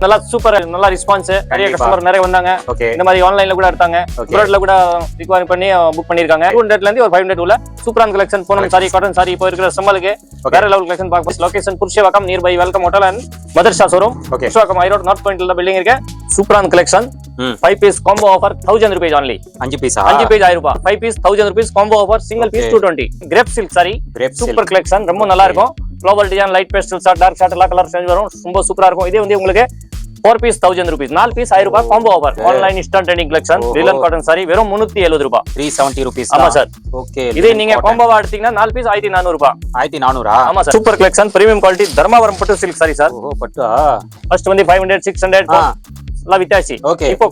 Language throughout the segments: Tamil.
நல்லா சூப்பர் நல்ல ரெஸ்பான்ஸ் நிறைய கஸ்டமர் நிறைய வந்தாங்க இந்த மாதிரி ஆன்லைன்ல கூட எடுத்தாங்க ப்ராடக்ட்ல கூட ரிக்வயர் பண்ணி புக் பண்ணிருக்காங்க 200 ல இருந்து ஒரு 500 உள்ள சூப்பரான கலெக்ஷன் போனோம் சாரி காட்டன் சாரி இப்போ இருக்கிற சம்மலுக்கு வேற லெவல் கலெக்ஷன் பார்க்க location Purasawalkam near by welcome hotel and Madarsha showroom Purasawalkam high road north பாயிண்ட்ல பில்டிங் இருக்கு சூப்பரான collection 5 piece combo offer 1000 rupees only 5 piece 1000 ரூபாய் 5 piece 1000 rupees combo offer single piece 220 crepe silk sari super collection ரொம்ப நல்லா இருக்கும் flower design light pastel shade dark shade எல்லா கலர் சேஞ்ச் வரும் ரொம்ப சூப்பரா இருக்கும் இதே வந்து உங்களுக்கு 4 பீஸ் 1000 rupees 4 பீஸ் 1000 ரூபாய் combo offer online instant trending collection ரிலன் காட்டன் சாரி வெறும் 370 ரூபாய் 370 rupees ஆமா சார் ஓகே இதே நீங்க காம்போவா எடுத்தீங்கன்னா 4 பீஸ் 1400 ரூபாய் 1400 ஆமா sir super collection premium quality Dharmavaram பட்டு சில்க் சாரி சார் ஓ பட்டு ஃபர்ஸ்ட் வந்து 500 600 எல்லாம் வித்தாச்சு ஓகே இப்போ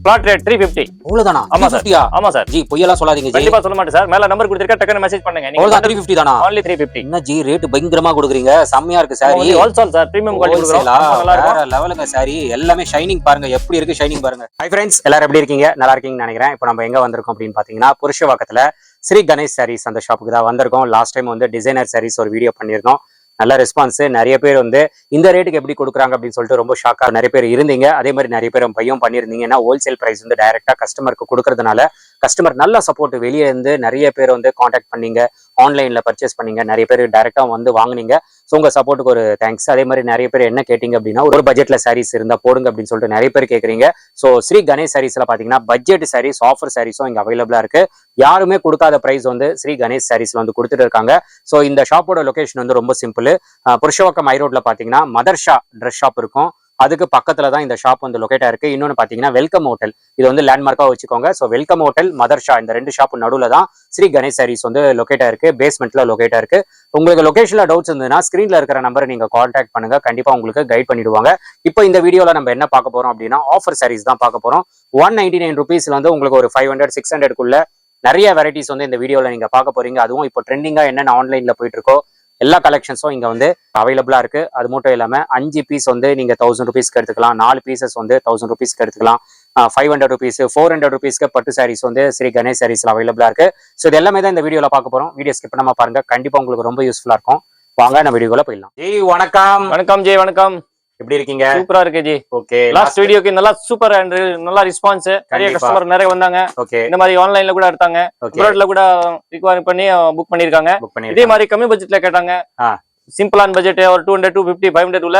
பிளாட் ரேட் 350 அவ்வளவுதானா ஆமா சார் ஆமா சார் ஜி பொய்யெல்லாம் சொல்லாதீங்க ஜி கண்டிப்பா சொல்ல மாட்டேன் சார் மேல நம்பர் கொடுத்திருக்க டக்குனு மெசேஜ் பண்ணுங்க நீங்க அவ்வளவுதான் 350 தானா only 350 என்ன ஜி ரேட் பயங்கரமா கொடுக்குறீங்க செம்மையா இருக்கு sorry wholesale sir premium quality கொடுக்குறோம் நல்லா வேற லெவலுங்க சாரி எல்லாமே ஷைனிங் பாருங்க எப்படி இருக்கு ஷைனிங் பாருங்க ஹை फ्रेंड्स எல்லாரும் எப்படி இருக்கீங்க நல்லா இருக்கீங்கன்னு நினைக்கிறேன் இப்போ நம்ம எங்க வந்திருக்கோம் அப்படின்னு பாத்தீங்கன்னா புருஷவாக்கத்துல ஸ்ரீ கணேஷ் சாரீஸ் அந்த ஷாப்புக்கு தான் வந்திருக்கோம் லாஸ்ட் டைம் வந்து டிசைனர் சாரீஸ் ஒரு வீடியோ பண்ணியிருந்தோம் நல்ல ரெஸ்பான்ஸ் நிறைய பேர் வந்து இந்த ரேட்டுக்கு எப்படி கொடுக்குறாங்க அப்படின்னு சொல்லிட்டு ரொம்ப ஷாக்கா நிறைய பேர் இருந்தீங்க அதே மாதிரி நிறைய பேர் பையும் பண்ணியிருந்தீங்க ஏன்னா ஹோல்சேல் பிரைஸ் வந்து டைரக்டா கஸ்டமருக்கு கொடுக்கறதுனால கஸ்டமர் நல்ல சப்போர்ட் வெளியே இருந்து நிறைய பேர் வந்து காண்டாக்ட் பண்ணீங்க ஆன்லைன்ல பர்ச்சேஸ் பண்ணீங்க நிறைய பேர் டைரக்டா வந்து வாங்குனீங்க ஸோ உங்க சப்போர்ட்டுக்கு ஒரு தேங்க்ஸ் அதே மாதிரி நிறைய பேர் என்ன கேட்டீங்க அப்படின்னா ஒரு பட்ஜெட்ல சாரீஸ் இருந்தா போடுங்க அப்படின்னு சொல்லிட்டு நிறைய பேர் கேட்குறீங்க ஸோ ஸ்ரீ கணேஷ் சாரீஸ்ல பாத்தீங்கன்னா பட்ஜெட் சாரீஸ் ஆஃபர் சாரீஸும் இங்க அவைலபிளா இருக்கு யாருமே கொடுக்காத பிரைஸ் வந்து ஸ்ரீ கணேஷ் சாரீஸ்ல வந்து கொடுத்துட்டு இருக்காங்க ஸோ இந்த ஷாப்போட லொகேஷன் வந்து ரொம்ப சிம்பிள் புருஷவாக்கம் ஐ ரோட்ல பாத்தீங்கன்னா மதர்ஷா ட்ரெஸ் ஷாப் இருக்கும் அதுக்கு பக்கத்துல தான் இந்த ஷாப் வந்து லொகேட்டா இருக்கு இன்னொன்னு பாத்தீங்கன்னா வெல்கம் ஹோட்டல் இது வந்து லேண்ட்மார்க்கா வச்சுக்கோங்க ஸோ வெல்கம் ஹோட்டல் மதர்ஷா இந்த ரெண்டு ஷாப் நடுவுல தான் ஸ்ரீ கணேஷ் சாரீஸ் வந்து லொகேட்டா இருக்கு பேஸ்மெண்ட்ல லொகேட்டா இருக்கு உங்களுக்கு லொகேஷன்ல டவுட்ஸ் இருந்ததுன்னா ஸ்கிரீன்ல இருக்கிற நம்பரை நீங்க கான்டாக்ட் பண்ணுங்க கண்டிப்பா உங்களுக்கு கைட் பண்ணிடுவாங்க இப்போ இந்த வீடியோல நம்ம என்ன பார்க்க போறோம் அப்படின்னா ஆஃபர் சாரீஸ் தான் பார்க்க போறோம் 199 rupeesல வந்து உங்களுக்கு ஒரு 500 600க்குள்ள நிறைய வெரைட்டிஸ் வந்து இந்த வீடியோல நீங்க பார்க்க போறீங்க அதுவும் இப்போ ட்ரெண்டிங்கா என்னென்ன ஆன்லைன்ல போயிட்டு இருக்கோ எல்லா கலெக்ஷன்ஸும் இங்க வந்து அவைலபிளா இருக்கு அது மட்டும் இல்லாம 5 பீஸ் வந்து நீங்க 1000 rupeesக்கு எடுத்துக்கலாம் 4 பீசஸ் வந்து 1000 rupeesக்கு எடுத்துக்கலாம் 500 rupees 400 rupeesக்கு பட்டு சாரீஸ் வந்து ஸ்ரீ கணேஷ் சாரீஸ்ல அவைலபிளா இருக்கு ஸோ இது எல்லாமே தான் இந்த வீடியோல பார்க்க போறோம் வீடியோ ஸ்கிப் பண்ணாம பாருங்க கண்டிப்பா உங்களுக்கு ரொம்ப யூஸ்ஃபுல்லா இருக்கும் வாங்க நம்ம வீடியோல போயிடலாம் ஜெய் வணக்கம் வணக்கம் ஜெய் வணக்கம் எப்படி இருக்கீங்க சூப்பரா இருக்கு ஜி ஓகே லாஸ்ட் வீடியோக்கு நல்லா சூப்பர் அண்ட் நல்ல ரெஸ்பான்ஸ் நிறைய கஸ்டமர் நிறைய வந்தாங்க இந்த மாதிரி ஆன்லைன்ல கூட எடுத்தாங்க ப்ராடக்ட்ல கூட ரிக்வயர் பண்ணி புக் பண்ணிருக்காங்க இதே மாதிரி கம்மி பட்ஜெட்ல கேட்டாங்க சிம்பிளான பட்ஜெட் ஒரு 200 250 500 உள்ள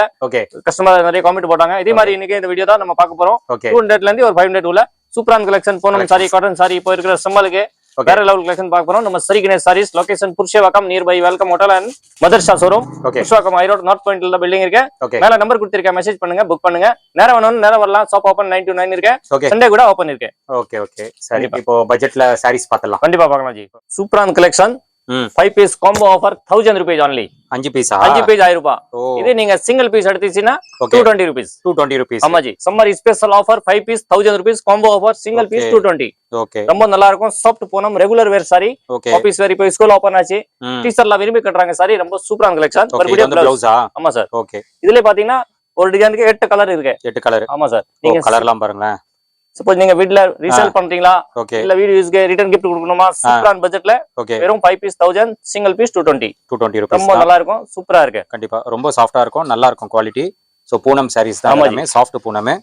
கஸ்டமர் நிறைய காமெண்ட் போட்டாங்க இதே மாதிரி இன்னைக்கு இந்த வீடியோ தான் நம்ம பார்க்க போறோம் 200 ல இருந்து ஒரு 500 உள்ள சூப்பரான கலெக்ஷன் போனோம் சாரி காட்டன் சாரி இப்போ இருக்கிற சம்மலுக்கு வேற லெவல் கலெக்ஷன் பார்க்க போறோம் நம்ம Shri Ganesh saris location Purasawalkam near by welcome hotel and Madarsha showroom Purasawalkam high road north பாயிண்ட்ல பில்டிங் இருக்கு மேல நம்பர் கொடுத்திருக்கேன் மெசேஜ் பண்ணுங்க புக் பண்ணுங்க நேரம் வேணும் நேரம் வரலாம் ஷாப் ஓபன் 9 to 9 இருக்கு சண்டே கூட ஓபன் இருக்கு ஓகே ஓகே சரி இப்போ பட்ஜெட்ல சாரீஸ் பார்த்தலாம் கண்டிப்பா பார்க்கலாம் ஜி சூப்பரான collection 5 piece combo offer 1000 rupees only 5 piece 5 piece 1000 ரூபாய் இதே நீங்க சிங்கிள் பீஸ் எடுத்தீங்கன்னா 220 rupees 220 rupees ஆமா ji summer special offer 5 piece 1000 rupees combo offer single piece 220 okay ரொம்ப நல்லா இருக்கும் சாஃப்ட் போனம் regular wear sari office wear இப்போ ஸ்கூல் ஓபன் ஆச்சு டீச்சர்ல விரும்பி கட்டறாங்க சாரி ரொம்ப சூப்பரான கலெக்ஷன் மறுபடியும் ப்ளவுஸா ஆமா சார் ஓகே இதுல பாத்தீங்கன்னா ஒரு டிசைனுக்கு 8 கலர் இருக்கு 8 கலர் ஆமா சார் நீங்க கலர்லாம் பாருங்களேன் சப்போஸ் நீங்க வீட்ல ரீசேல் பண்றீங்களா இல்ல வீடியோ யூஸ்க்கு ரிட்டர்ன் gift கொடுக்கணுமா சூப்பரான பட்ஜெட்ல வெறும் 5 பீஸ் 1000 சிங்கிள் பீஸ் 220 rupees ரொம்ப நல்லா இருக்கும் சூப்பரா இருக்கு கண்டிப்பா ரொம்ப சாஃப்ட்டா இருக்கும் நல்லா இருக்கும் குவாலிட்டி சோ பூனம் சாரீஸ் தான் எல்லாமே சாஃப்ட் பூனமே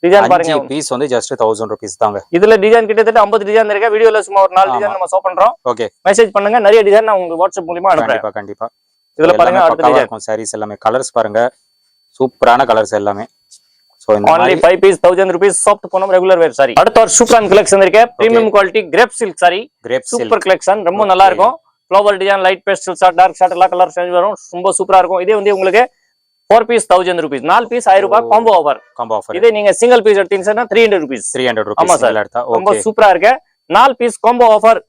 டிசைன் பாருங்க பீஸ் வந்து ஜஸ்ட் 1000 rupees தாங்க இதுல டிசைன் கிட்டத்தட்ட 50 டிசைன் இருக்கு வீடியோல சும்மா ஒரு 4 டிசைன் நம்ம ஷோ பண்றோம் ஓகே மெசேஜ் பண்ணுங்க நிறைய டிசைன் நான் உங்களுக்கு வாட்ஸ்அப் மூலமா அனுப்புறேன் கண்டிப்பா இதுல பாருங்க அடுத்த டிசைன் இருக்கும் சாரீஸ் எல்லாமே கலர்ஸ் பாருங்க சூப்பரான கலர்ஸ் எல்லாமே So only 5 piece 1000 rupees soft ponam regular wear saree அடுத்த ஒரு சூப்பரான கலெக்ஷன் இருக்கு premium quality crepe silk saree super collection ரொம்ப நல்லா இருக்கும் flower design light pastel shade dark shade எல்லா கலர் சேஞ்ச் வரும் ரொம்ப சூப்பரா இருக்கும் இதே வந்து உங்களுக்கு 4 piece 1000 rupees 4 piece 1000 ரூபாய் காம்போ ஆஃபர் இதே நீங்க சிங்கிள் பீஸ் எடுத்தீங்கன்னா 300 rupees ஆமா சார் ரொம்ப சூப்பரா இருக்கு 4 piece காம்போ ஆஃபர்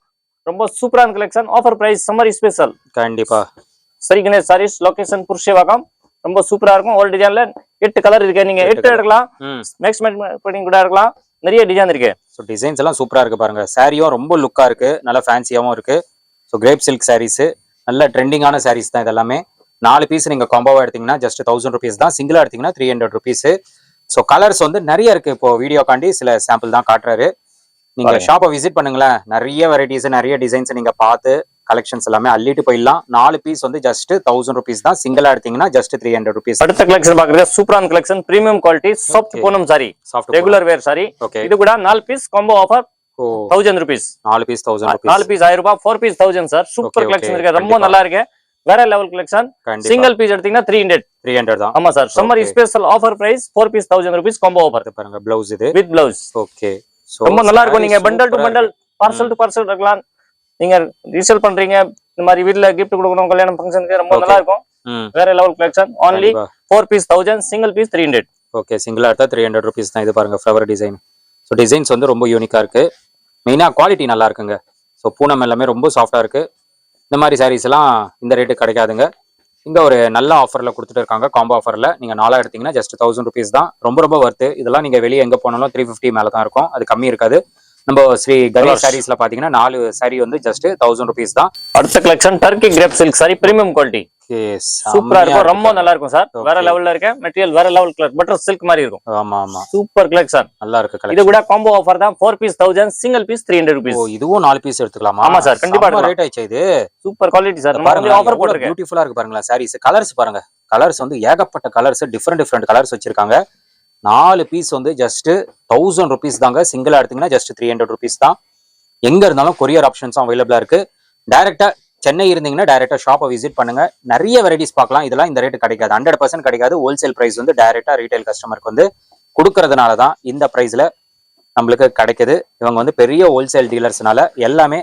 ரொம்ப சூப்பரான collection offer price summer special கண்டிப்பா ஸ்ரீ கணேஷ் சாரீஸ் லொகேஷன் புருஷவாக்கம் ரொம்ப சூப்பரா இருக்கும் ஒரு டிசைன்ல 8 கலர் இருக்கு நீங்க 8 எடுக்கலாம் மேக்ஸிமம் பண்ணி கூட இருக்கலாம் நிறைய டிசைன் இருக்கு சோ டிசைன்ஸ் எல்லாம் சூப்பரா இருக்கு பாருங்க சாரியும் ரொம்ப லுக்கா இருக்கு நல்ல ஃபேன்சியாவும் இருக்கு சோ கிரேப் சில்க் சாரீஸ் நல்ல ட்ரெண்டிங்கான சாரீஸ் தான் இதெல்லாமே 4 பீஸ் நீங்க காம்போவா எடுத்தீங்கன்னா ஜஸ்ட் 1000 rupees தான் சிங்கிளா எடுத்தீங்கன்னா 300 rupees சோ கலர்ஸ் வந்து நிறைய இருக்கு இப்போ வீடியோ காண்டி சில சாம்பிள் தான் காட்டுறாரு நீங்க ஷாப்பை விசிட் பண்ணுங்களேன் நிறைய வெரைட்டிஸ் நிறைய டிசைன்ஸ் நீங்க பார்த்து கலெக்ஷன்ஸ் எல்லாமே அள்ளிட்டு போயிடலாம். 4 பீஸ் வந்து ஜஸ்ட் 1000 rupees தான். சிங்கிளா எடுத்தீங்கன்னா ஜஸ்ட் 300 rupees. அடுத்த கலெக்ஷன் பாக்குறது சூப்பரான collection, premium quality, soft Poonam saree, soft regular wear saree. இது கூட 4 piece combo offer 1000 rupees. 4 piece 1000 rupees. 4 piece 1000 ரூபாய், 4 பீஸ் 1000 சார். சூப்பர் கலெக்ஷன் இருக்கு, ரொம்ப நல்லா இருக்கு, வேற லெவல் கலெக்ஷன். சிங்கிள் பீஸ் எடுத்தீங்கன்னா 300 தான். ஆமா sir, summer special offer price 4 piece 1000 rupees combo offer. பாருங்க ப்ளவுஸ் இது வித் ப்ளவுஸ். ஓகே, ரொம்ப நல்லா இருக்கும். நீங்க bundle to bundle, parcel to parcel இருக்கலாம். நீங்க ரீசேல் பண்றீங்க, இந்த மாதிரி வீட்ல கிஃப்ட் கொடுக்கணும், கல்யாணம் ஃபங்க்ஷனுக்கு ரொம்ப நல்லா இருக்கும். வேற level collection. only 4 piece 1000, single piece 300. Okay, சிங்கிளா எடுத்தா 300 rupees தான். இது பாருங்க ஃப்ளவர் டிசைன். ஸோ டிசைன்ஸ் வந்து ரொம்ப யூனிக்கா இருக்கு, மெயினா குவாலிட்டி நல்லா இருக்குங்க. ஸோ பூனம் எல்லாமே ரொம்ப சாஃப்டா இருக்கு. இந்த மாதிரி சாரீஸ் எல்லாம் இந்த ரேட்டு கிடைக்காதுங்க. இங்க ஒரு நல்ல ஆஃபர்ல கொடுத்துட்டு இருக்காங்க, காம்போ ஆஃபர்ல. நீங்க 4 எடுத்தீங்கன்னா ஜஸ்ட் 1000 rupees தான். ரொம்ப ரொம்ப வர்த்து. இதெல்லாம் நீங்க வெளியே எங்க போனாலும் 350 மேல தான் இருக்கும், அது கம்மி இருக்காது. நம்ம ஸ்ரீ கணேஷ் சாரீஸ்ல பாத்தீங்கன்னா 4 சாரி வந்து ஜஸ்ட் 1000 rupees தான். அடுத்த collection Turkey grape silk sari, premium quality. சூப்பரா இருக்கும், ரொம்ப நல்லா இருக்கும் சார். வேற லெவல்ல இருக்கு மெட்டீரியல், வேற லெவல் கலர், பட்டர் சில்க் மாதிரி இருக்கும். ஆமா ஆமா, சூப்பர் கலெக்ஷன், நல்லா இருக்கு. இது கூட காம்போ ஆஃபர் தான். 4 பீஸ் 1000, சிங்கிள் பீஸ் 300 rupees. இதுவும் 4 பீஸ் எடுத்துக்கலாமா? ஆமா சார், கண்டிப்பா ரேட் ஆயிடுச்சு. இது சூப்பர் குவாலிட்டி சார், பாருங்க ஆஃபர் போட்டுருக்கு. பியூட்டிஃபுல்லா இருக்கு பாருங்களா சாரீஸ். கலர்ஸ் பாருங்க, கலர்ஸ் வந்து ஏகப்பட்ட கலர்ஸ், டிஃபரெண்ட் கலர்ஸ் வச்சிருக்காங்க. 4 பீஸ் வந்து ஜஸ்ட் 1000 rupees தாங்க. சிங்கிளா எடுத்தீங்கன்னா ஜஸ்ட் 300 rupees தான். எங்க இருந்தாலும் கொரியர் ஆப்ஷன்ஸும் அவைலபிளா இருக்கு. டைரக்டா சென்னை இருந்தீங்கன்னா டைரக்டா ஷாப்பை விசிட் பண்ணுங்க, நிறைய வெரைட்டிஸ் பார்க்கலாம். இதெல்லாம் இந்த ரேட்டு கிடைக்காது, 100% கிடைக்காது. ஹோல்சேல் பிரைஸ் வந்து டைரக்டா ரீட்டைல் கஸ்டமருக்கு வந்து கொடுக்கறதுனால தான் இந்த பிரைஸ்ல நம்மளுக்கு கிடைக்குது. இவங்க வந்து பெரிய ஹோல்சேல் டீலர்ஸ்னால எல்லாமே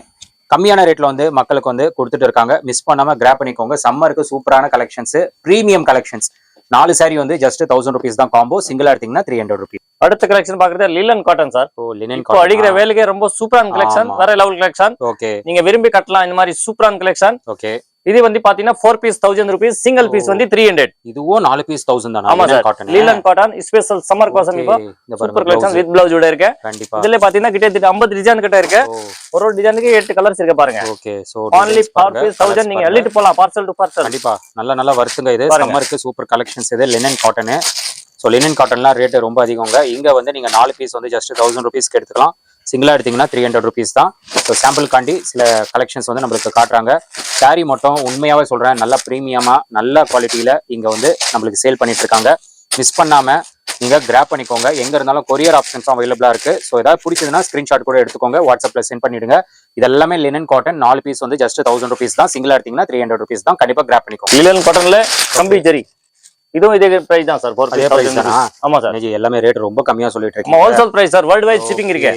கம்மியான ரேட்ல வந்து மக்களுக்கு வந்து கொடுத்துட்டு இருக்காங்க. மிஸ் பண்ணாம கிராப் பண்ணிக்கோங்க. சம்மருக்கு சூப்பரான கலெக்ஷன்ஸ், பிரீமியம் கலெக்ஷன்ஸ். 4 சாரி வந்து ஜஸ்ட் 1000 rupees தான் காம்போ. சிங்கிளா எடுத்தீங்கன்னா 300 rupees. அடுத்த கலெக்ஷன் பாக்குறது linen cotton sir. Linen cotton அடிக்கிற வேலைக்கே ரொம்ப சூப்பரான கலெக்ஷன், வேற லெவல் கலெக்ஷன். ஓகே, நீங்க விரும்பி கட்டலாம் இந்த மாதிரி சூப்பரான கலெக்ஷன். ஓகே, இது வந்து பாத்தீங்கன்னா 4 பீஸ் 1000 rupees, சிங்கிள் பீஸ் வந்து 300. இதுவும் 4 பீஸ் 1000 தானா? ஆமா sir, linen cotton special summer கோசம். இப்போ சூப்பர் கலெக்ஷன் வித் பிளவுஸ் ஓட இருக்கு. கண்டிப்பா இதுல பாத்தீங்கன்னா கிட்ட 50 டிசைன் கிட்ட இருக்கு. ஒரு டிசைனுக்கு 8 கலர்ஸ் இருக்கு பாருங்க. ஓகே, சோ only 4 பீஸ் 1000, நீங்க அள்ளிட்டு போலாம் பார்சல் டு பார்சல். கண்டிப்பா நல்ல வருத்துங்க. இது சம்மருக்கு சூப்பர் கலெக்ஷன்ஸ். இது லினன் காட்டன். ஸோ லினன் காட்டன்லாம் ரேட்டு ரொம்ப அதிகங்க. இங்க வந்து நீங்க 4 பீஸ் வந்து ஜஸ்ட் 1000 rupeesக்கு எடுத்துக்கலாம். சிங்கிளா எடுத்தீங்கன்னா 300 rupees தான். ஸோ சாம்பிள் காண்டி சில கலெக்ஷன்ஸ் வந்து நம்மளுக்கு காட்டுறாங்க. சாரி மட்டும் உண்மையாவே சொல்றேன், நல்ல பிரீமியமா நல்ல குவாலிட்டியில இங்க வந்து நம்மளுக்கு சேல் பண்ணிட்டு இருக்காங்க. மிஸ் பண்ணாம நீங்க கிராப் பண்ணிக்கோங்க. எங்க இருந்தாலும் கொரியர் ஆப்ஷன்ஸும் அவைலபிளா இருக்கு. ஸோ ஏதாவது பிடிச்சதுன்னா ஸ்கிரீன்ஷாட் கூட எடுத்துக்கோங்க, வாட்ஸ்அப்ல சென்ட் பண்ணிடுங்க. இதெல்லாமே லினன் காட்டன். 4 பீஸ் வந்து ஜஸ்ட் 1000 rupees தான். சிங்கிளா எடுத்தீங்கன்னா 300 rupees தான். கண்டிப்பா கிராப் பண்ணிக்கோங்க. லினன் காட்டன்ல கம்பி ஜரி, இதுவும் இதே பிரைஸ் தான் சார். 4 பீஸ் 1000 தானா? ஆமா சார், எல்லாமே ரேட் ரொம்ப கம்மியா சொல்லிட்டு இருக்கீங்க. Wholesale price sir, world wide shipping இருக்கு.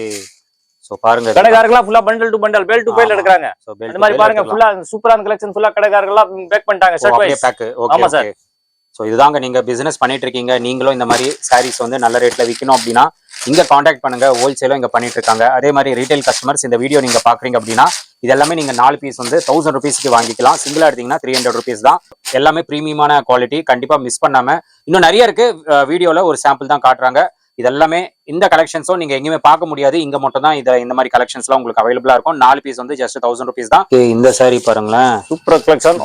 சோ பாருங்க, கடைக்காரங்களா ஃபுல்லா bundle to bundle, bale to bale எடுக்கறாங்க. இந்த மாதிரி பாருங்க, ஃபுல்லா சூப்பரான கலெக்ஷன், ஃபுல்லா கடைக்காரங்களா பேக் பண்ணிட்டாங்க ஷர்ட் வைஸ் பேக். ஆமா சார். ஸோ இதுதாங்க நீங்க பிசினஸ் பண்ணிட்டு இருக்கீங்க, நீங்களும் இந்த மாதிரி சாரீஸ் வந்து நல்ல ரேட்ல விற்கணும் அப்படின்னா இங்க காண்டாக்ட் பண்ணுங்க. ஹோல்சேலும் இங்க பண்ணிட்டு இருக்காங்க. அதே மாதிரி ரீட்டைல் கஸ்டமர்ஸ் இந்த வீடியோ நீங்க பாக்குறீங்க அப்படின்னா இதெல்லாமே நீங்க 4 பீஸ் வந்து 1000 rupeesக்கு வாங்கிக்கலாம். சிங்கிளா எடுத்தீங்கன்னா 300 rupees தான். எல்லாமே பிரீமியமான குவாலிட்டி, கண்டிப்பா மிஸ் பண்ணாம. இன்னும் நிறைய இருக்கு, வீடியோல ஒரு சாம்பிள் தான் காட்டுறாங்க. இதெல்லாமே இந்த கலெக்ஷன்ஸும் நீங்க எங்கேயுமே பார்க்க முடியாது, இங்க மட்டும் தான் இந்த மாதிரி கலெக்ஷன்ஸ்லாம் உங்களுக்கு அவைலபிளா இருக்கும். 4 பீஸ் வந்து ஜஸ்ட் 1000 rupees தான். இந்த சாரி பாருங்களேன், super collection.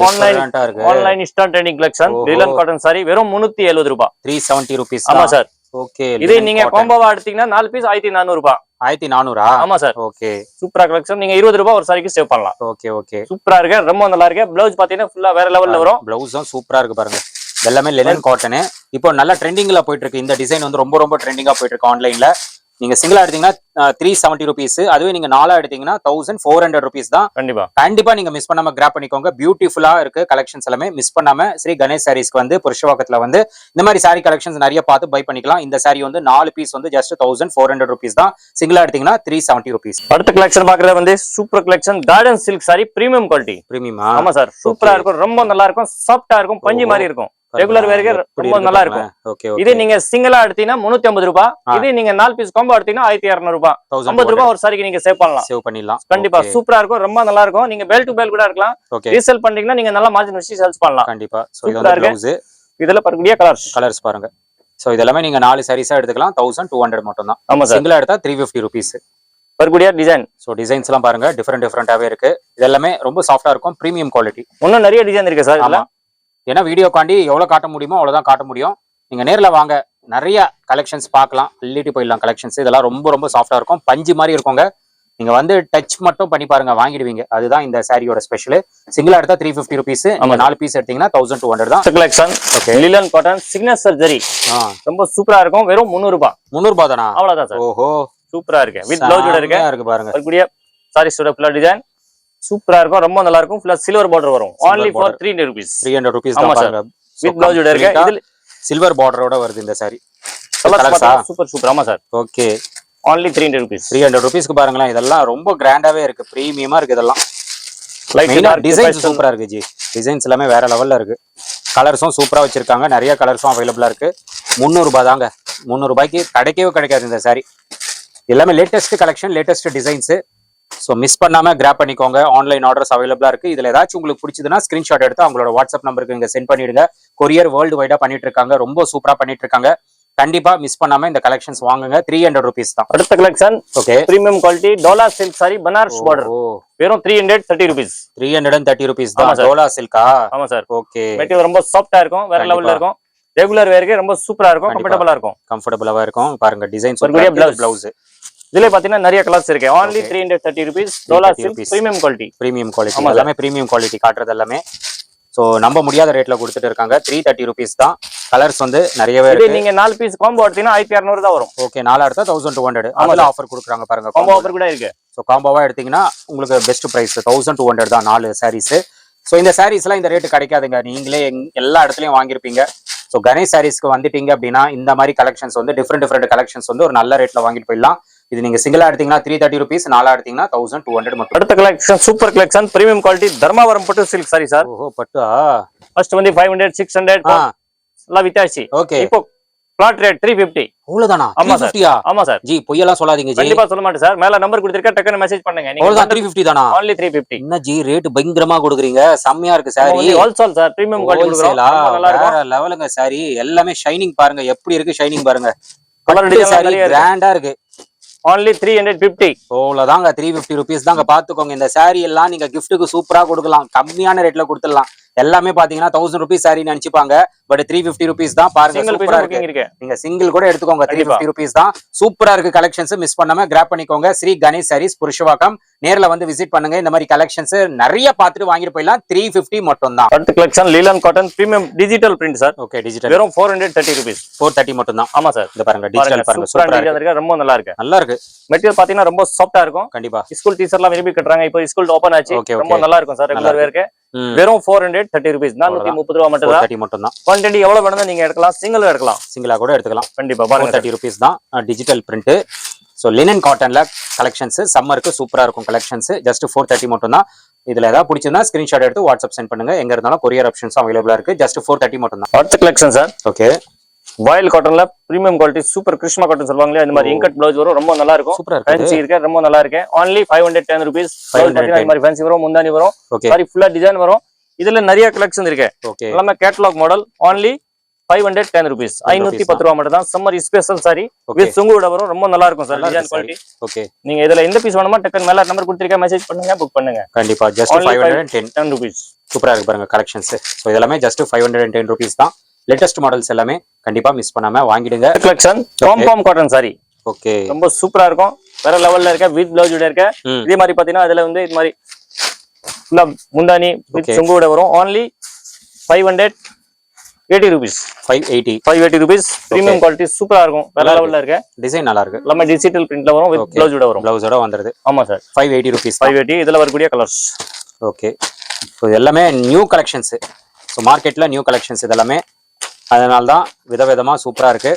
Online Insta trending collection. Linen cotton sari வெறும் 370 ரூபாய், 370 rupees. ஆமா சார். ஓகே, இது நீங்க காம்போவா எடுத்தீங்கன்னா 4 பீஸ் 1400 ரூபாய். 1400? ஆமா சார். ஓகே, சூப்பரா கலெக்ஷன். நீங்க 20 ரூபாய் ஒரு சாரிக்கு சேவ் பண்ணலாம். ஓகே ஓகே, சூப்பரா இருக்கு, ரொம்ப நல்லா இருக்கு. பிளவுஸ் பாத்தீங்கன்னா ஃபுல்லா வேற லெவல்ல வரும். பிளவுஸும் சூப்பரா இருக்கு பாருங்க. எல்லாமே லினன் காட்டன். இப்போ நல்ல ட்ரெண்டிங்ல போயிட்டு இருக்கு. இந்த டிசைன் வந்து ரொம்ப ட்ரெண்டிங்கா போயிட்டு இருக்கு ஆன்லைன்ல. நீங்க சிங்கிளா எடுத்தீங்கன்னா 370 rupees, அதுவே நீங்க 4 எடுத்தீங்கன்னா 1400 rupees தான். கண்டிப்பா நீங்க மிஸ் பண்ணாம கிராப் பண்ணிக்கோங்க. பியூட்டிஃபுல்லா இருக்கு கலெக்ஷன்ஸ் எல்லாமே. மிஸ் பண்ணாம ஸ்ரீ கணேஷ் சாரீஸ்க்கு வந்து புருஷவாக்கத்துல வந்து இந்த மாதிரி சாரி கலெக்ஷன்ஸ் நிறைய பார்த்து பை பண்ணிக்கலாம். இந்த சாரி வந்து 4 பீஸ் வந்து ஜஸ்ட் 1400 rupees தான். சிங்கிளா எடுத்தீங்கன்னா 370 rupees. அடுத்த கலெக்ஷன் பாக்குறது வந்து super collection, garden silk sari, premium quality. பிரீமியமா? ஆமா சார், சூப்பரா இருக்கும், ரொம்ப நல்லா இருக்கும், சாஃப்டா இருக்கும், பஞ்சு மாதிரி இருக்கும். ரெகுலர் வேர்க்கு ரொம்ப நல்லா இருக்கும். இது நீங்க சிங்கிளா எடுத்தீங்கன்னா 350 ரூபாய். இது நீங்க 4 பீஸ் காம்போ எடுத்தீங்கன்னா 1200 ரூபாய். 50 ரூபாய் ஒரு சாரிக்கு நீங்க சேவ் பண்ணலாம். கண்டிப்பா சூப்பரா இருக்கும், ரொம்ப நல்லா இருக்கும். நீங்க பெல் டு பெல் கூட இருக்கலாம். ரீசேல் பண்றீங்கன்னா நீங்க நல்லா மார்ஜின் வச்சு சேல்ஸ் பண்ணலாம். கண்டிப்பா. சோ இது வந்து ப்ளவுஸ். இதெல்லாம் பாருங்க, கலர்ஸ் பாருங்க. சோ இதெல்லாம் நீங்க 4 சாரீஸா எடுத்துக்கலாம். 1200 மட்டும் தான். ஆமா சார். சிங்கிளா எடுத்தா 350 rupees. வரக்கூடிய டிசைன். சோ டிசைன்ஸ் எல்லாம் பாருங்க, டிஃபரெண்டாவே இருக்கு. இதெல்லாமே ரொம்ப சாஃப்டா இருக்கும், பிரீமியம் குவாலிட்டி. இன்னும் நிறைய டிசைன் இருக்கு சார். ஆமா, ஏன்னா வீடியோ காண்டி எவ்வளவு காட்ட முடியுமோ அவ்வளவுதான் காட்ட முடியும். நீங்க நேர்ல வாங்க, நிறைய கலெக்ஷன்ஸ் பார்க்கலாம், அள்ளிட்டு போயிடலாம் கலெக்ஷன்ஸ். இதெல்லாம் ரொம்ப சாஃப்டா இருக்கும், பஞ்சு மாதிரி இருக்குங்க. நீங்க வந்து டச் மட்டும் பண்ணி பாருங்க வாங்கிடுவீங்க. அதுதான் இந்த சாரியோட ஸ்பெஷல். சிங்கிளா எடுத்தா 350 rupees. நம்ம 4 பீஸ் எடுத்தீங்கன்னா 1200 தான். கலெக்ஷன் லிலன் காட்டன் சிக்னேச்சர் ஜரி ரொம்ப சூப்பரா இருக்கும். வெறும் 300 ரூபாய். 300 ரூபாய் தானா? அவ்வளவுதான் சார். ஓஹோ சூப்பரா இருக்கு. வித் ப்ளவுஸோட இருக்கு பாருங்க. வரக்கூடிய சாரீஸோட ஃபுல்லா டிசைன் சூப்பரா இருக்கும். ரொம்ப நல்லா இருக்கும். ஃபுல்லா சில்வர் பார்டர் வரும். only for 300 rupees. 300 rupees தான் பாருங்க. வித் ப்ளவுஸோட இருக்கு. இதுல சில்வர் பார்டரோட வருது இந்த சாரி. Super super. ஆமா சார். Okay only 300 rupees. 300 rupeesக்கு பாருங்களேன். இதெல்லாம் ரொம்ப கிராண்டாவே இருக்கு. பிரீமியமா இருக்கு இதெல்லாம். லைட்டா டிசைன்ஸ் சூப்பரா இருக்கு ஜி. டிசைன்ஸ் எல்லாமே வேற லெவல்ல இருக்கு. கலர்ஸும் சூப்பரா வச்சிருக்காங்க. நிறைய கலர்ஸும் அவைலபிளா இருக்கு. 300 ரூபாய் தாங்க. 300 ரூபாய்க்கு கிடைக்காது இந்த சாரி. எல்லாமே latest collection, latest designs. So miss பண்ணாம கிராப் பண்ணிக்கோங்க. ஆன்லைன் ஆர்டர்ஸ் அவைலபிளா இருக்கு. இதுல ஏதாச்சும் உங்களுக்கு பிடிச்சதுன்னா ஸ்கிரீன்ஷாட் எடுத்து அவங்களோட வாட்ஸ்அப் நம்பருக்கு நீங்க சென்ட் பண்ணிடுங்க. கொரியர் வேர்ல்டு வைடா பண்ணிட்டு இருக்காங்க. ரொம்ப சூப்பரா பண்ணிட்டு இருக்காங்க. கண்டிப்பா மிஸ் பண்ணாம இந்த கலெக்ஷன்ஸ் வாங்குங்க. 300 rupees தான். அடுத்த collection okay premium quality Dola silk sorry Banaras border. வெறும் 330 rupees. 330 rupees தான். டோலா சில்கா? ஆமா சார். ஓகே மெட்டீரியல் ரொம்ப சாஃப்ட்டா இருக்கும். வேற லெவல்ல இருக்கும். ரெகுலர் வேர்க்கு ரொம்ப சூப்பரா இருக்கும். கம்ஃபர்ட்டபிளா இருக்கும். கம்ஃபர்ட்டபிளா இருக்கும். பாருங்க டிசைன்ஸ் ப்ளவுஸ். இதுல பாத்தீங்கன்னா நிறைய கலர்ஸ் இருக்கு. only 330 rupees. Dola silk premium quality. Premium quality. எல்லாமே பிரீமியம் குவாலிட்டி காட்டுறது எல்லாமே. சோ நம்ப முடியாத ரேட்ல கொடுத்துட்டு இருக்காங்க. 330 rupees தான். கலர்ஸ் வந்து நிறையவே இருக்கு. நீங்க 4 பீஸ் காம்போ எடுத்தீங்கன்னா 1200 தான் வரும். ஓகே 4 எடுத்தா 1200. அதுல ஆஃபர் கொடுக்குறாங்க பாருங்க. காம்போ ஆஃபர் கூட இருக்கு. சோ காம்போவா எடுத்தீங்கன்னா உங்களுக்கு பெஸ்ட் பிரைஸ் 1200 தான் 4 sarees. சோ இந்த sarees எல்லாம் இந்த ரேட் கிடைக்காதுங்க. நீங்களே எல்லா இடத்துலயும் வாங்கிருப்பீங்க. சோ கணேஷ் சாரீஸ்க்கு வந்துட்டீங்க அப்படின்னா இந்த மாதிரி கலெக்ஷன்ஸ் வந்து டிஃப்ரெண்ட் கலெக்ஷன்ஸ் வந்து ஒரு நல்ல ரேட்ல வாங்கிட்டு போயிடலாம். இது நீங்க சிங்கிளா எடுத்தீங்கன்னா 330 rupees, 4 எடுத்தீங்கன்னா 1200 மட்டும். அடுத்த collection super collection premium quality Dharmavaram பட்டு சில்க் சாரி சார். ஓஹோ பட்டா. ஃபர்ஸ்ட் வந்து 500 600 எல்லாம் வித்தாச்சு. ஓகே இப்போ பிளாட் ரேட் 350. அவ்வளவுதானா? 350. ஆமா சார். ஜி பொய்யெல்லாம் சொல்லாதீங்க ஜி. கண்டிப்பா சொல்ல மாட்டேன் சார். மேல நம்பர் கொடுத்திருக்க டக்குன்னு மெசேஜ் பண்ணுங்க. நீங்க அவ்வளவுதான் 350 தானா? only 350. என்ன ஜி ரேட் பயங்கரமா கொடுக்குறீங்க. செம்மையா இருக்கு sorry. Wholesale sir. Premium quality கொடுக்குறோம். நல்லா இருக்கு. வேற லெவலுங்க சாரி. எல்லாமே ஷைனிங் பாருங்க. எப்படி இருக்கு ஷைனிங் பாருங்க. கலர் டிசைன் கிராண்டா இருக்கு. only 350. அவ்வளவுதாங்க 350 rupees தாங்க. பாத்துக்கோங்க. இந்த சாரி எல்லாம் நீங்க கிஃப்ட்டுக்கு சூப்பரா கொடுக்கலாம். கம்மியான ரேட்ல கொடுத்துடலாம். எல்லாமே பாத்தீங்கன்னா 1000 rupees சாரி நினைச்சுப்பாங்க. பட் 350 rupees தான். பாருங்க சூப்பரா இருக்கு. நீங்க சிங்கிள் கூட எடுத்துக்கோங்க. 350 rupees தான். சூப்பரா இருக்கு கலெக்ஷன்ஸ். மிஸ் பண்ணாம கிராப் பண்ணிக்கோங்க. ஸ்ரீ கணேஷ் சாரீஸ் புருஷவாக்கம். நேர்ல வந்து விசிட் பண்ணுங்க. இந்த மாதிரி கலெக்ஷன்ஸ் நிறைய பாத்துட்டு வாங்கிட்டு போயிடலாம். 350 மட்டும் தான். அடுத்த collection லீலன் cotton premium digital print sir. Okay digital. வெறும் 430 rupees. 430 மட்டும் தான். ஆமா சார். இந்த பாருங்க டிஜிட்டல் பாருங்க. சூப்பரா இருக்கு. ரொம்ப நல்லா இருக்கு. நல்லா இருக்கு. மெட்டீரியல் பாத்தீங்கன்னா ரொம்ப சாஃப்ட்டா இருக்கும். கண்டிப்பா ஸ்கூல் டீச்சர்லாம் விரும்பி கட்டுறாங்க. இப்போ ஸ்கூல் ஓபன் ஆச்சு. ரொம்ப நல்லா இருக்கும் சார். ரெகுலர் வேர்க்கு வெறும் 430 rupees. 430 ரூபாய் மட்டும் தான். 430 மட்டும் தான். குவாண்டிட்டி எவ்வளவு வேணும்னா நீங்க எடுக்கலாம். சிங்கிள் எடுக்கலாம். சிங்கிளா கூட எடுத்துக்கலாம். கண்டிப்பா பாருங்க 430 rupees தான். Digital print. சோ லினன் காட்டன்ல கலெக்ஷன்ஸ் சம்மருக்கு சூப்பரா இருக்கும் கலெக்ஷன்ஸ். ஜஸ்ட் 430 மட்டும் தான். இதுல ஏதாவது பிடிச்சிருந்தா ஸ்கிரீன்ஷாட் எடுத்து வாட்ஸ்அப் சென்ட் பண்ணுங்க. எங்க இருந்தாலும் கொரியர் ஆப்ஷன்ஸ் அவைலபிளா இருக்கு. ஜஸ்ட் 430 மட்டும் தான். அடுத்த கலெக்ஷன் சார். ஓகே வாயில் காட்டன்ல premium quality super Krishna cotton சொல்லுவாங்களே இந்த மாதிரி இன்கட் ப்ளவுஸ் வரும். ரொம்ப நல்லா இருக்கும். சூப்பரா ஃபேன்சி இருக்கு. ரொம்ப நல்லா இருக்கு. only 510 rupees. இந்த மாதிரி ஃபேன்சி வரும். முந்தானி வரும். சாரி ஃபுல்லா டிசைன் வரும். இதுல நிறைய கலெக்ஷன் இருக்கு. எல்லாமே கேட்டலாக் மாடல். only 510 rupees. 510 ரூபாய் மட்டும் தான். சம்மர் ஸ்பெஷல் சாரி வித் சுங்குட வரும். ரொம்ப நல்லா இருக்கும் சார் டிசைன் குவாலிட்டி. ஓகே நீங்க இதுல எந்த பீஸ் வேணுமா டக்குன்னு மேல நம்பர் கொடுத்திருக்க மெசேஜ் பண்ணுங்க. புக் பண்ணுங்க. கண்டிப்பா ஜஸ்ட் 510 rupees. சூப்பரா இருக்கு பாருங்க கலெக்ஷன்ஸ். சோ இதெல்லாம் ஜஸ்ட் 510 rupees தான். லேட்டஸ்ட் மாடல்ஸ் எல்லாமே கண்டிப்பா மிஸ் பண்ணாம வாங்கிடுங்க. கலெக்ஷன் பாம் காட்டன் சாரி. ஓகே ரொம்ப சூப்பரா இருக்கும். வேற லெவல்ல இருக்க. வித் ப்ளவுஸ் இருக்க. இதே மாதிரி பாத்தீங்கன்னா அதுல வந்து இது மாதிரி ஃபுல்லா முந்தானி வித் சுங்குட வரும். only 580 rupees. 580 rupees. Premium quality சூப்பரா இருக்கும். வேற லெவல்ல இருக்க. டிசைன் நல்லா இருக்கு. எல்லாமே டிஜிட்டல் பிரிண்ட்ல வரும். வித் ப்ளவுஸோட வரும். ப்ளவுஸோட வந்துருது. ஆமா சார். 580 rupees. 580. இதுல வரக்கூடிய கலர்ஸ். ஓகே ஸோ எல்லாமே நியூ கலெக்ஷன்ஸ். ஸோ மார்க்கெட்ல நியூ கலெக்ஷன்ஸ் இதெல்லாமே. அதனால தான் விதவிதமா சூப்பரா இருக்கு.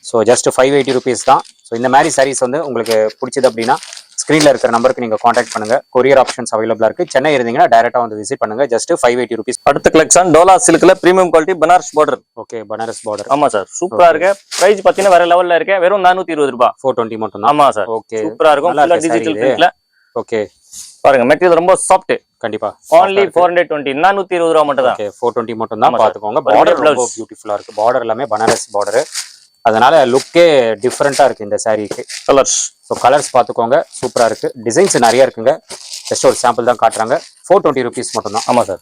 ஸோ ஜஸ்ட் 580 rupees தான். ஸோ இந்த மாதிரி சாரீஸ் வந்து உங்களுக்கு பிடிச்சது அப்படின்னா ஸ்கிரீன்ல இருக்கிற நம்பருக்கு நீங்க காண்டாக்ட் பண்ணுங்க. கொரியர் ஆப்ஷன்ஸ் அவைலபிளா இருக்கு. சென்னை இருந்தீங்கன்னா டைரக்டா வந்து விசிட் பண்ணுங்க. Just 580 rupees. அடுத்த கலெக்ஷன் டோலா சில்க்ல premium quality Banaras border. Okay Banaras border. ஆமா சார். சூப்பரா இருக்கு. பிரைஸ் பாத்தீங்கன்னா வேற லெவல்ல இருக்கு. வெறும் 420 ரூபாய். 420 மட்டும் தான். ஆமா சார். ஓகே சூப்பரா இருக்கும். ஃபுல்லா டிஜிட்டல் பிரிண்ட்ல. ஓகே பாருங்க மெட்டீரியல் ரொம்ப சாஃப்ட். கண்டிப்பா only 420. 420 ரூபாய் மட்டும் தான். ஓகே 420 மட்டும் தான். பாத்துக்கோங்க. பார்டர் ரொம்ப பியூட்டிஃபுல்லா இருக்கு. பார்டர் எல்லாமே பனாரஸ் பார்டர். அதனால லுக்கே டிஃப்ரெண்டா இருக்கு இந்த சாரிக்கு. கலர்ஸ் ஸோ கலர்ஸ் பாத்துக்கோங்க. சூப்பரா இருக்கு. டிசைன்ஸ் நிறைய இருக்குங்க. ஜஸ்ட் ஒரு சாம்பிள் தான் காட்டுறாங்க. 420 rupees மட்டும் தான். ஆமா சார்.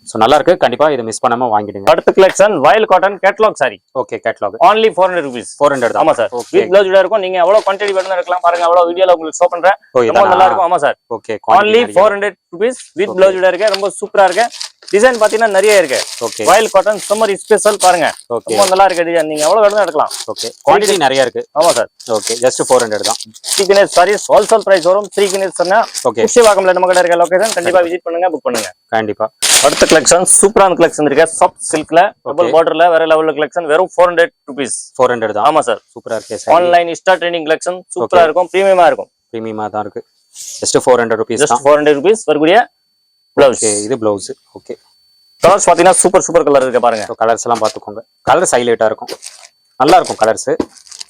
ஸோ நல்லா இருக்கு, கண்டிப்பா இதை மிஸ் பண்ணாம வாங்கிடுங்க. அடுத்த கலெக்ஷன் வயல் cotton catalogue sorry. Okay, catalogue only 400 rupees. 400 தான். ஆமா சார். வித் பிளவுஸ் இருக்கும். நீங்க எவ்வளவு குவாண்டிட்டி வேணும்னு எடுக்கலாம். பாருங்க எவ்வளவு வீடியோல உங்களுக்கு ஷோ பண்றேன். ரொம்ப நல்லா இருக்கும். ஆமா sir. Okay, only 400 rupees with blouse இருக்கு. ரொம்ப சூப்பரா இருக்கு. டிசைன் பாத்தீங்கன்னா நிறைய இருக்கு. ஓகே, வயல் காட்டன் சம்மர் ஸ்பெஷல் பாருங்க. ரொம்ப நல்லா இருக்கு டிசைன். நீங்க எவ்வளவு வேணும்னு எடுக்கலாம். ஓகே, குவாண்டிட்டி நிறைய இருக்கு. ஆமா சார். ஓகே, ஜஸ்ட் 400 தான். சீக்னஸ் சாரீஸ் ஹோல்சேல் பிரைஸ் வரும். சீக்னஸ் சொன்னா ஓகே, புஷ்யவாக்கம்ல நம்ம கடை இருக்க லொகேஷன் கண்டிப்பா விசிட் பண்ணுங்க, புக் பண்ணுங்க. கண்டிப்பா. அடுத்த கலெக்ஷன் சூப்பரான கலெக்ஷன் இருக்கு. சாஃப்ட் சில்க்ல டபுள் பார்டர்ல வேற லெவல்ல கலெக்ஷன் வெறும் 400 rupees. 400 தான். ஆமா சார். சூப்பரா இருக்கு. ஆன்லைன் இன்ஸ்டா ட்ரெண்டிங் கலெக்ஷன் சூப்பரா இருக்கும். பிரீமியமா இருக்கும். பிரீமியமா தான் இருக்கு. ஜஸ்ட் 400 rupees ஜஸ்ட் தான். 400 rupees வரக்கூடிய ப்ளவுஸ். ஓகே, இது ப்ளவுஸ். ஓகே, கலர்ஸ் பாத்தீங்கன்னா சூப்பர் கலர் இருக்கு பாருங்க. ஸோ கலர்ஸ் எல்லாம் பாத்துக்கோங்க. கலர்ஸ் ஹைலைட்டா இருக்கும், நல்லா இருக்கும் கலர்ஸ்.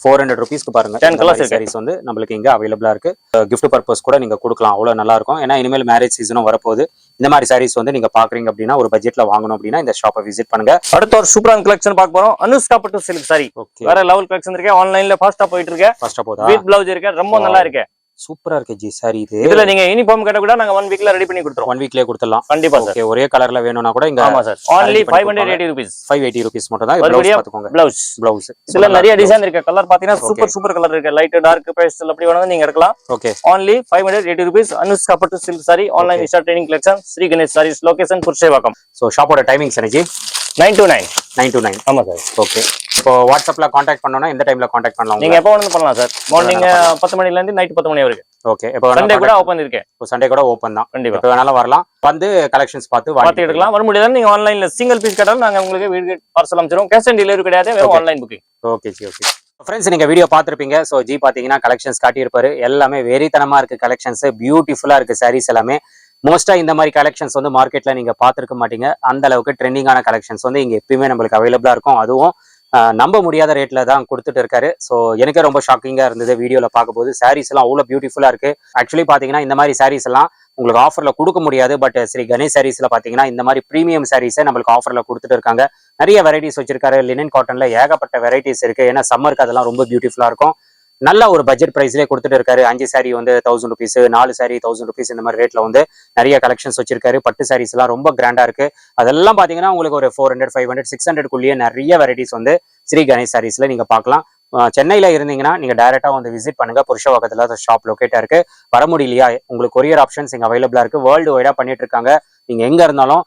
400 rupeesக்கு பாருங்க. 10 கலர்ஸ் சாரீஸ் வந்து நம்மளுக்கு இங்க அவைலபிளா இருக்கு. கிஃப்ட் பர்பஸ் கூட நீங்க கொடுக்கலாம், அவ்வளவு நல்லா இருக்கும். ஏன்னா இனிமேல் மேரேஜ் சீசனும் வரப்போகுது. இந்த மாதிரி சாரீஸ் வந்து நீங்க பாக்குறீங்க அப்படின்னா ஒரு பட்ஜெட்ல வாங்கணும் அப்படின்னா இந்த ஷாப்பை விசிட் பண்ணுங்க. அடுத்த ஒரு சூப்பரான கலெக்ஷன் பார்க்க போறோம். அனுஷ்கா பட்டு சில்க் சாரி. ஓகே, வேற லெவல் கலெக்ஷன் இருக்கு. ஆன்லைன்ல ஃபாஸ்டா போயிட்டு இருக்கு. ஃபர்ஸ்ட் போதா வித் பிளவுஸ் இருக்கு. ரொம்ப நல்லா இருக்கு. சூப்பரா இருக்கு ஜி சாரி. இதுல நீங்க யூனிஃபார்ம் கேட்ட கூட நாங்க 1 வீக்ல ரெடி பண்ணி கொடுத்துறோம். 1 வீக்லயே கொடுத்துடலாம். கண்டிப்பா சார். ஓகே, ஒரே கலர்ல வேணும்னா கூட இங்க. ஆமா சார். only 580 rupees. 580 rupees மட்டும் தான். ப்ளவுஸ் பாத்துக்கோங்க. ப்ளவுஸ் இதுல நிறைய டிசைன் இருக்கு. கலர் பாத்தீங்கன்னா சூப்பர் கலர் இருக்கு. லைட் டார்க் பேஸ்டல் அப்படி வேணா நீங்க எடுக்கலாம். Okay, only 580 rupees. அனுஷ்கா பட்டு silk sari online instant trending collection Shri Ganesh saris location Purasawalkam. So ஷாப்போட டைமிங்ஸ் என்னஜி? 9 to 9. 9 to 9. ஆமா சார். ஓகே, இப்போ வாட்ஸ்அப்ல காண்டாக்ட் பண்ணனும்னா எந்த டைம்ல காண்டாக்ட் பண்ணலாம்? நீங்க எப்ப வேணாலும் பண்ணலாம் சார். மார்னிங் 10 மணில இருந்து நைட் 10 மணி வரைக்கும். ஓகே, இப்போ சண்டே கூட ஓபன் இருக்கு. இப்போ சண்டே கூட ஓபன் தான். கண்டிப்பா எப்ப வேணாலும் வரலாம். வந்து கலெக்ஷன்ஸ் பார்த்து எடுக்கலாம். வர முடியாது நீங்க ஆன்லைன்ல சிங்கிள் பீஸ் கேட்டாலும் நாங்க உங்களுக்கு வீடு பார்சல் அனுப்பிச்சிரோம். கேஷ் ஆன் டெலிவரி கிடையாது, வெறும் online booking. Okay G, okay. Friends, நீங்க வீடியோ பார்த்திருப்பீங்க. ஸோ ஜி பாத்தீங்கன்னா கலெக்ஷன்ஸ் காட்டியிருப்பாரு. எல்லாமே வெறித்தனமா இருக்கு. கலெக்ஷன்ஸ் பியூட்டிஃபுல்லா இருக்கு. சாரீஸ் எல்லாமே மோஸ்டா இந்த மாதிரி கலெக்ஷன்ஸ் வந்து மார்க்கெட்ல நீங்க பாத்துருக்க மாட்டீங்க. அந்த அளவுக்கு ட்ரெண்டிங்கான கலெக்ஷன்ஸ் வந்து இங்க எப்பயுமே நம்மளுக்கு அவைலபிளா இருக்கும். அதுவும் நம்ப முடியாத ரேட்ல தான் கொடுத்துட்டு இருக்காரு. ஸோ எனக்கே ரொம்ப ஷாக்கிங்கா இருந்தது வீடியோல பார்க்கும்போது. சாரீஸ் எல்லாம் அவ்வளவு பியூட்டிஃபுல்லா இருக்கு. ஆக்சுவலி பாத்தீங்கன்னா இந்த மாதிரி சாரீஸ் எல்லாம் உங்களுக்கு ஆஃபர்ல கொடுக்க முடியாது. பட் ஸ்ரீ கணேஷ் சாரீஸ்ல பாத்தீங்கன்னா இந்த மாதிரி பிரீமியம் சாரீஸை நம்மளுக்கு ஆஃபர்ல கொடுத்துட்டு இருக்காங்க. நிறைய வெரைட்டிஸ் வச்சிருக்காரு. லினன் காட்டன்ல ஏகப்பட்ட வெரைட்டிஸ் இருக்கு. ஏன்னா சம்மருக்கு அதெல்லாம் ரொம்ப பியூட்டிஃபுல்லா இருக்கும். நல்ல ஒரு பட்ஜெட் பிரைஸ்லேயே கொடுத்துட்டு இருக்காரு. 5 சாரி வந்து 1000 rupees, 4 சாரி 1000 rupees, இந்த மாதிரி ரேட்ல வந்து நிறைய கலெக்ஷன்ஸ் வச்சிருக்காரு. பட்டு சாரீஸ் எல்லாம் ரொம்ப கிராண்டா இருக்கு. அதெல்லாம் பாத்தீங்கன்னா உங்களுக்கு ஒரு 400, 500, 600 நிறைய வெரைட்டிஸ் வந்து ஸ்ரீ கணேஷ் சாரீஸ்ல நீங்க பார்க்கலாம். சென்னையில இருந்தீங்கன்னா நீங்க டைரக்டா வந்து விசிட் பண்ணுங்க. புருஷவாக்கத்துல ஷாப் லொகேட்டா இருக்கு. வர முடியலையா, உங்களுக்கு கொரியர் ஆப்ஷன்ஸ் இங்க அவைலபிளா இருக்கு. வேர்ல்டு வைடா பண்ணிட்டு இருக்காங்க. நீங்க எங்க இருந்தாலும்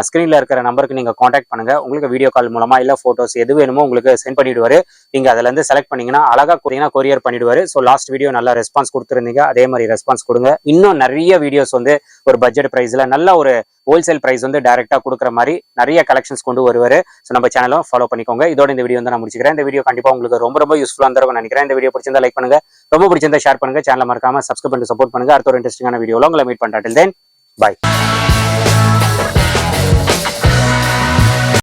ஸ்கிரீன்ல இருக்கிற நம்பருக்கு நீங்க காண்டாக்ட் பண்ணுங்க. உங்களுக்கு வீடியோ கால் மூலமா இல்ல போட்டோஸ் எது வேணுமோ உங்களுக்கு சென்ட் பண்ணிடுவாரு. நீங்க அதுல இருந்து செலக்ட் பண்ணீங்கன்னா அழகா கொரியர் பண்ணிடுவாரு. ஸோ லாஸ்ட் வீடியோ நல்லா ரெஸ்பான்ஸ் கொடுத்துருந்தீங்க. அதே மாதிரி ரெஸ்பான்ஸ் கொடுங்க. இன்னும் நிறைய வீடியோஸ் வந்து ஒரு பட்ஜெட் பிரைஸ்ல நல்ல ஒரு ஹோல்சேல் பிரைஸ் வந்து டைரக்டா கொடுக்குற மாதிரி நிறைய கலெக்ஷன்ஸ் கொண்டு வருவாரு. ஸோ நம்ம சேனலும் ஃபாலோ பண்ணிக்கோங்க. இதோட இந்த வீடியோ வந்து நான் முடிச்சுக்கிறேன். இந்த வீடியோ கண்டிப்பா உங்களுக்கு ரொம்ப யூஸ்ஃபுல்லா இருந்திருக்கும் நினைக்கிறேன். இந்த வீடியோ பிடிச்சிருந்தா லைக் பண்ணுங்க. ரொம்ப பிடிச்சிருந்தா ஷேர் பண்ணுங்க. சேனலை மறக்காம சப்ஸ்கிரைப் பண்ணி சப்போர்ட் பண்ணுங்க. அடுத்த ஒரு இன்ட்ரெஸ்டிங்கான வீடியோல உங்களை மீட் பண்றேன். Till then, bye.